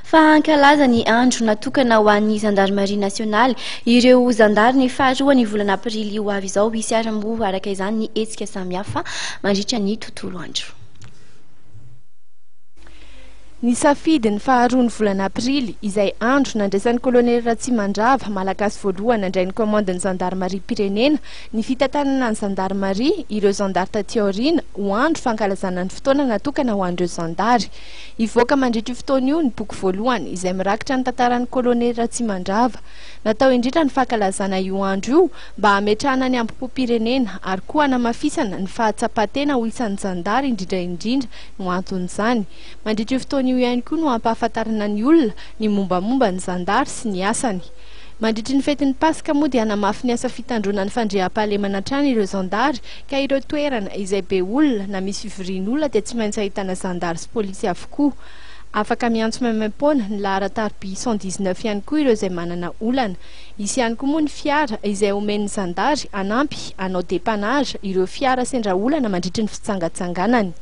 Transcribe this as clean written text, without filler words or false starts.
fa ankalaza ny andro natokana ho an'ny gendarmerie nationale ireo zandary ny faharoa ny volana aprily ho avy izao hisy arambo araka izany ny hetsika samihafa mandritra ny tontolo andro. Ny safidy ny faharoa ny volana aprily izay andro nandraisan'ny kolonely Ratsimandrava malagasy voalohany nandray ny komandin'ny gendarmerie pirenena ny fitantanana ny gendarmerie ireo zandary taty aoriana ho andro fankalazana ny fotoana natokana ho an'ireo zandary. Ivoaka mandritra io fotoana io ny boky voalohany izay mirakitra ny tantaran'ny kolonely Ratsimandrava. Natao indrindra ny fankalazana io andro io mba hametrahana ny ambom-pirenena ary koa hanamafisana ny fahatsapatena ho isan'ny zandary indrindra no anton'izany. Mandritra io fotoana io ihany koa no ampahafantarana ny olona ny mombamomba ny zandary sy ny asany. Mandritra ny fetin'ny Pasika moa dia hanamafy ny asa fitandrona ny fandriam-pahalemana hatrany ireo zandary ka ireo toerana izay be olona na misy fivorian'olona dia tsy maintsy ahitana zandary sy polisy avokoa. Afaka miantso maimaimpona ny laharatarby 119 ihany koa ireo izay manana olana. Isy ihany koa moa ny fiara izay omen'ny zandary anampy hanao dépannage ireo fiara sendra olana mandritra ny fitsangatsanganany.